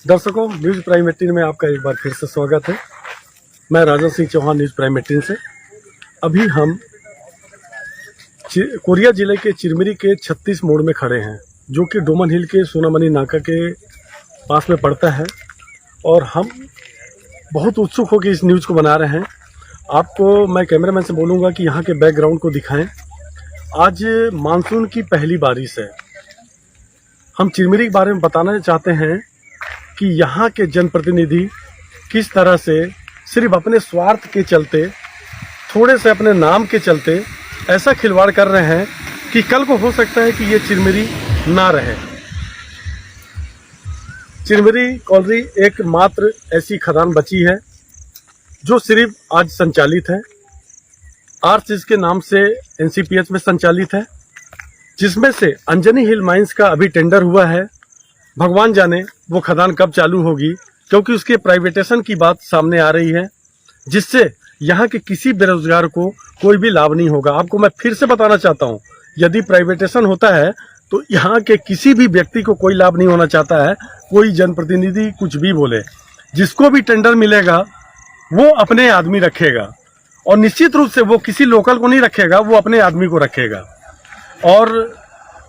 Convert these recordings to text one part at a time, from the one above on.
दर्शकों, news prime 18 में आपका एक बार फिर से स्वागत है। मैं राजा सिंह चौहान, न्यूज प्राइम 18 से। अभी हम कोरिया जिले के चिरमिरी के 36 मोड़ में खड़े हैं, जो कि डोमन हिल के सोनामणि नाका के पास में पड़ता है। और हम बहुत उत्सुक होकर इस न्यूज़ को बना रहे हैं। आपको मैं कैमरामैन से बोलूँगा कि यहाँ के बैकग्राउंड को दिखाएं। आज मानसून की पहली बारिश है। हम चिरमिरी के बारे में बताना चाहते हैं कि यहाँ के जनप्रतिनिधि किस तरह से सिर्फ अपने स्वार्थ के चलते, थोड़े से अपने नाम के चलते ऐसा खिलवाड़ कर रहे हैं कि कल को हो सकता है कि ये चिरमिरी ना रहे। चिरमिरी कॉलोनी एकमात्र ऐसी खदान बची है जो सिर्फ आज संचालित है। आर्च के नाम से एनसीपीएच में संचालित है, जिसमें से अंजनी हिल माइंस का अभी टेंडर हुआ है। भगवान जाने वो खदान कब चालू होगी, क्योंकि उसके प्राइवेटेशन की बात सामने आ रही है, जिससे यहाँ के किसी बेरोजगार को कोई भी लाभ नहीं होगा। आपको मैं फिर से बताना चाहता हूँ, यदि प्राइवेटेशन होता है तो यहाँ के किसी भी व्यक्ति को कोई लाभ नहीं होना चाहता है। कोई जनप्रतिनिधि कुछ भी बोले, जिसको भी टेंडर मिलेगा वो अपने आदमी रखेगा, और निश्चित रूप से वो किसी लोकल को नहीं रखेगा, वो अपने आदमी को रखेगा। और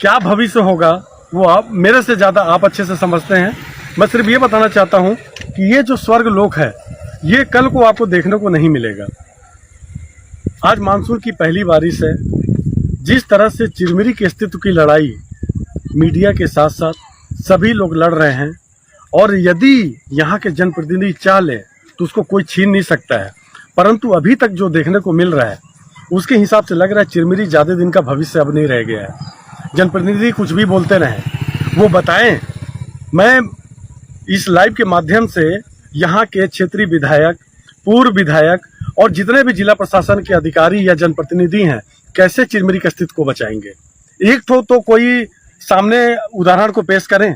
क्या भविष्य होगा वो आप मेरे से ज़्यादा आप अच्छे से समझते हैं। मैं सिर्फ ये बताना चाहता हूँ कि ये जो स्वर्ग लोक है, ये कल को आपको देखने को नहीं मिलेगा। आज मानसून की पहली बारिश है। जिस तरह से चिरमिरी के अस्तित्व की लड़ाई मीडिया के साथ साथ सभी लोग लड़ रहे हैं, और यदि यहाँ के जनप्रतिनिधि चाह ले तो उसको कोई छीन नहीं सकता है। परंतु अभी तक जो देखने को मिल रहा है उसके हिसाब से लग रहा है चिरमिरी ज़्यादा दिन का भविष्य अब नहीं रह गया है। जनप्रतिनिधि कुछ भी बोलते रहें, वो बताएं। मैं इस लाइव के माध्यम से यहाँ के क्षेत्रीय विधायक, पूर्व विधायक और जितने भी जिला प्रशासन के अधिकारी या जनप्रतिनिधि हैं, कैसे चिरमिरी के अस्तित्व को बचाएंगे। एक तो कोई सामने उदाहरण को पेश करें।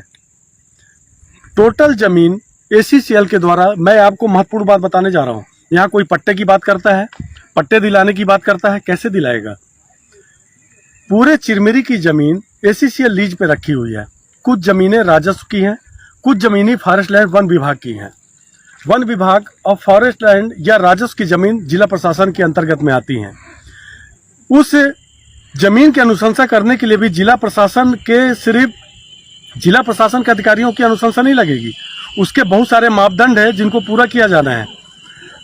टोटल जमीन एसीसीएल के द्वारा, मैं आपको महत्वपूर्ण बात बताने जा रहा हूँ। यहाँ कोई पट्टे की बात करता है, पट्टे दिलाने की बात करता है, कैसे दिलाएगा। पूरे चिरमिरी की जमीन एसीसीएल लीज पे रखी हुई है। कुछ जमीनें राजस्व की हैं, कुछ जमीनें फॉरेस्ट लैंड वन विभाग की हैं। वन विभाग और फॉरेस्ट लैंड या राजस्व की जमीन जिला प्रशासन के अंतर्गत में आती हैं। उस जमीन की अनुशंसा करने के लिए भी जिला प्रशासन के अधिकारियों की अनुशंसा नहीं लगेगी। उसके बहुत सारे मापदंड है जिनको पूरा किया जाना है।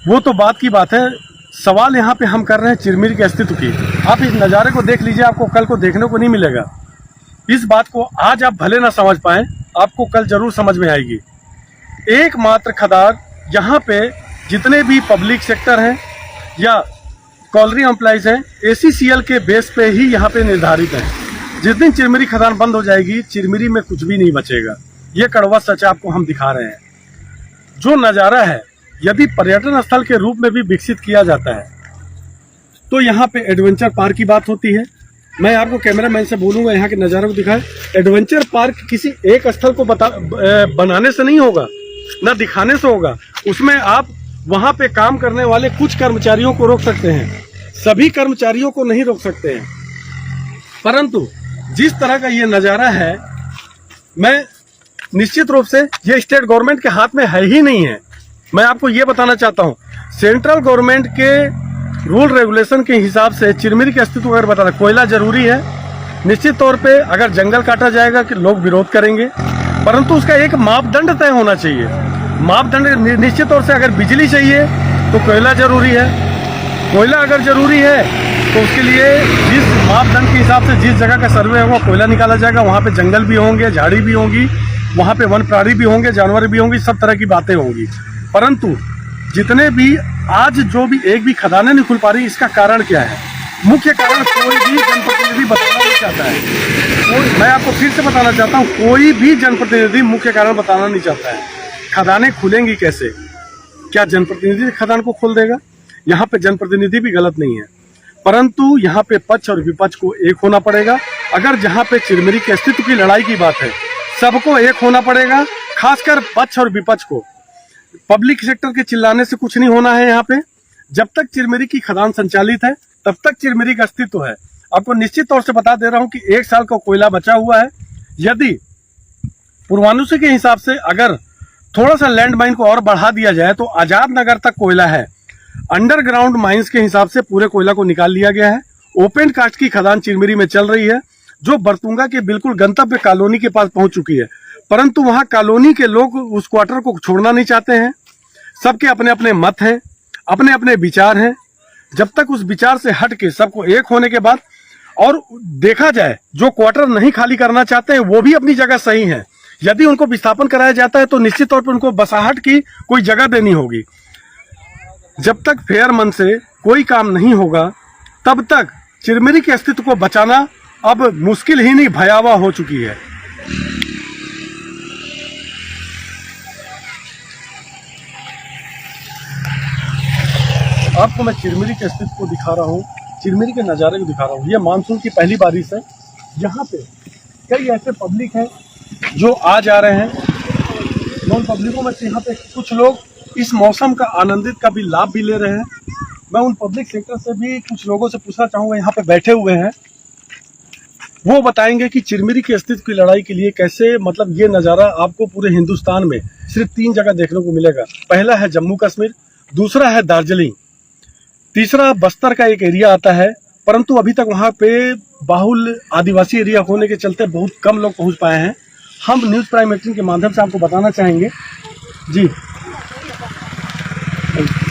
वो तो बात की बात है। सवाल यहाँ पे हम कर रहे हैं चिरमिरी के अस्तित्व की। आप इस नज़ारे को देख लीजिए, आपको कल को देखने को नहीं मिलेगा। इस बात को आज आप भले ना समझ पाएं, आपको कल जरूर समझ में आएगी। एकमात्र खदान यहाँ पे जितने भी पब्लिक सेक्टर हैं या कॉलोनी एम्प्लॉइज हैं, एसीसीएल के बेस पे ही यहाँ पे निर्धारित हैं। जिस दिन चिरमिरी खदान बंद हो जाएगी, चिरमिरी में कुछ भी नहीं बचेगा। ये कड़वा सच आपको हम दिखा रहे हैं। जो नज़ारा है, यदि पर्यटन स्थल के रूप में भी विकसित किया जाता है तो यहाँ पे एडवेंचर पार्क की बात होती है। मैं आपको कैमरामैन से बोलूँगा यहाँ के नज़ारे को दिखाएं। एडवेंचर पार्क किसी एक स्थल को बनाने से नहीं होगा, ना दिखाने से होगा। उसमें आप वहाँ पे काम करने वाले कुछ कर्मचारियों को रोक सकते हैं, सभी कर्मचारियों को नहीं रोक सकते हैं। परंतु जिस तरह का ये नज़ारा है, मैं निश्चित रूप से ये स्टेट गवर्नमेंट के हाथ में है ही नहीं है। मैं आपको ये बताना चाहता हूँ, सेंट्रल गवर्नमेंट के रूल रेगुलेशन के हिसाब से चिरमिरी के अस्तित्व अगर बताना, कोयला जरूरी है। निश्चित तौर पे अगर जंगल काटा जाएगा कि लोग विरोध करेंगे, परंतु उसका एक मापदंड तय होना चाहिए। मापदंड निश्चित तौर से अगर बिजली चाहिए तो कोयला जरूरी है। कोयला अगर जरूरी है तो उसके लिए जिस मापदंड के हिसाब से जिस जगह का सर्वे होगा कोयला निकाला जाएगा। वहाँ पे जंगल भी होंगे, झाड़ी भी होंगी, वहाँ पे वन प्राणी भी होंगे, जानवर भी होंगी, सब तरह की बातें होंगी। परंतु जितने भी आज जो भी एक भी खदानें नहीं खुल पा रही, इसका कारण क्या है? मुख्य कारण कोई भी जनप्रतिनिधि बताना नहीं चाहता है। मैं आपको फिर से बताना चाहता हूँ, कोई भी जनप्रतिनिधि मुख्य कारण बताना नहीं चाहता है। खदानें खुलेंगी कैसे? क्या जनप्रतिनिधि खदान को खोल देगा? यहाँ पे जनप्रतिनिधि भी गलत नहीं है, परंतु यहाँ पे पक्ष और विपक्ष को एक होना पड़ेगा। अगर जहाँ पे चिरमिरी के अस्तित्व की लड़ाई की बात है, सबको एक होना पड़ेगा, खासकर पक्ष और विपक्ष को। पब्लिक सेक्टर के चिल्लाने से कुछ नहीं होना है। यहाँ पे जब तक चिरमिरी की खदान संचालित है तब तक चिरमिरी का अस्तित्व है। आपको निश्चित तौर से बता दे रहा हूं कि 1 साल का कोयला बचा हुआ है। यदि पूर्वानुमान के हिसाब से अगर थोड़ा सा लैंड माइन को और बढ़ा दिया जाए तो आजाद नगर तक कोयला है। अंडरग्राउंड माइंस के हिसाब से पूरे कोयला को निकाल लिया गया है। ओपन कास्ट की खदान चिरमिरी में चल रही है, जो बरतुंगा के बिल्कुल गंतव्य कॉलोनी के पास पहुंच चुकी है, परंतु वहां कॉलोनी के लोग उस क्वार्टर को छोड़ना नहीं चाहते हैं। सबके अपने अपने मत हैं, अपने अपने विचार हैं। जब तक उस विचार से हट के सबको एक होने के बाद और देखा जाए, जो क्वार्टर नहीं खाली करना चाहते हैं वो भी अपनी जगह सही है। यदि उनको विस्थापन कराया जाता है तो निश्चित तौर पर उनको बसाहट की कोई जगह देनी होगी। जब तक फेयर मन से कोई काम नहीं होगा तब तक चिरमिरी के अस्तित्व को बचाना अब मुश्किल ही नहीं भयावह हो चुकी है। आपको मैं चिरमिरी के अस्तित्व को दिखा रहा हूँ, चिरमिरी के नज़ारे को दिखा रहा हूँ। ये मानसून की पहली बारिश है। यहाँ पे कई ऐसे पब्लिक हैं जो आ जा रहे हैं। नॉन पब्लिकों में से यहाँ पे कुछ लोग इस मौसम का आनंदित का भी लाभ भी ले रहे हैं। मैं उन पब्लिक सेक्टर से भी कुछ लोगों से पूछना चाहूँगा, यहाँ पे बैठे हुए हैं, वो बताएंगे कि चिरमिरी के अस्तित्व की लड़ाई के लिए कैसे, मतलब ये नज़ारा आपको पूरे हिंदुस्तान में सिर्फ 3 जगह देखने को मिलेगा। पहला है जम्मू कश्मीर, दूसरा है दार्जिलिंग, तीसरा बस्तर का एक एरिया आता है, परंतु अभी तक वहाँ पे बाहुल आदिवासी एरिया होने के चलते बहुत कम लोग पहुँच पाए हैं। हम न्यूज़ प्राइम 18 के माध्यम से आपको बताना चाहेंगे। जी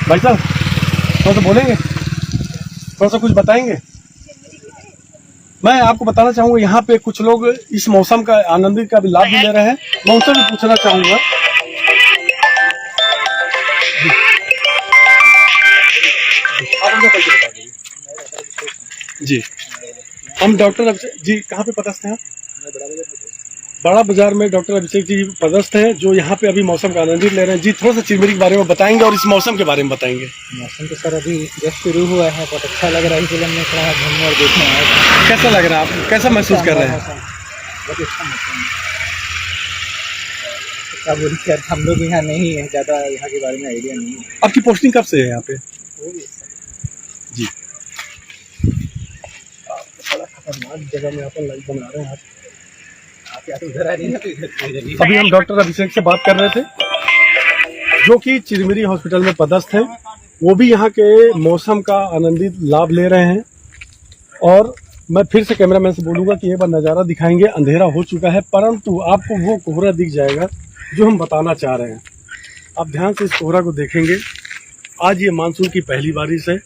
भाई साहब, थोड़ा सा बोलेंगे, थोड़ा सा कुछ बताएंगे। मैं आपको बताना चाहूँगा, यहाँ पे कुछ लोग इस मौसम का आनंदित का भी लाभ भी ले रहे हैं। मैं उनसे भी पूछना चाहूँगा। जी, हम डॉक्टर जी कहाँ पे पदस्थ हैं? बड़ा बाजार में डॉक्टर अभिषेक जी पदस्थ हैं, जो यहाँ पे अभी मौसम का आनंद ले रहे हैं। जी, थोड़ा सा चिरमिरी के बारे में बताएंगे और इस मौसम के बारे में बताएंगे। मौसम तो सर अभी जस्ट शुरू हुआ है, बहुत अच्छा लग रहा है। इसलिए हमने थोड़ा घूमने और देखने आए। कैसा लग रहा है आपको, कैसा महसूस कर रहे हैं? बहुत अच्छा मौसम है। हम लोग यहाँ नहीं है, ज़्यादा यहाँ के बारे में आइडिया नहीं है। आपकी पोस्टिंग कब से है यहाँ पे? जी, बड़ा खतरनाक जगह में अपन लाइव बना रहे हैं। अभी हम डॉक्टर अभिषेक से बात कर रहे थे, जो कि चिरमिरी हॉस्पिटल में पदस्थ हैं। वो भी यहाँ के मौसम का आनंदित लाभ ले रहे हैं। और मैं फिर से कैमरामैन से बोलूँगा कि एक बार नज़ारा दिखाएंगे। अंधेरा हो चुका है, परंतु आपको वो कोहरा दिख जाएगा जो हम बताना चाह रहे हैं। आप ध्यान से इस कोहरा को देखेंगे। आज ये मानसून की पहली बारिश है।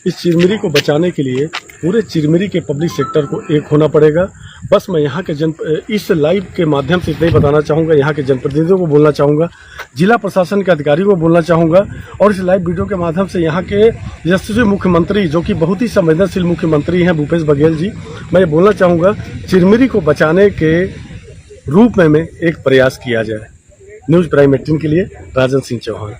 इस चिरमिरी को बचाने के लिए पूरे चिरमिरी के पब्लिक सेक्टर को एक होना पड़ेगा। बस मैं यहाँ के इस लाइव के माध्यम से इतना ही बताना चाहूँगा। यहाँ के जनप्रतिनिधियों को बोलना चाहूँगा, जिला प्रशासन के अधिकारियों को बोलना चाहूँगा, और इस लाइव वीडियो के माध्यम से यहाँ के यशस्वी मुख्यमंत्री, जो कि बहुत ही संवेदनशील मुख्यमंत्री हैं, भूपेश बघेल जी, मैं ये बोलना चाहूँगा, चिरमिरी को बचाने के रूप में एक प्रयास किया जाए। न्यूज़ प्राइम 18 के लिए राजन सिंह चौहान।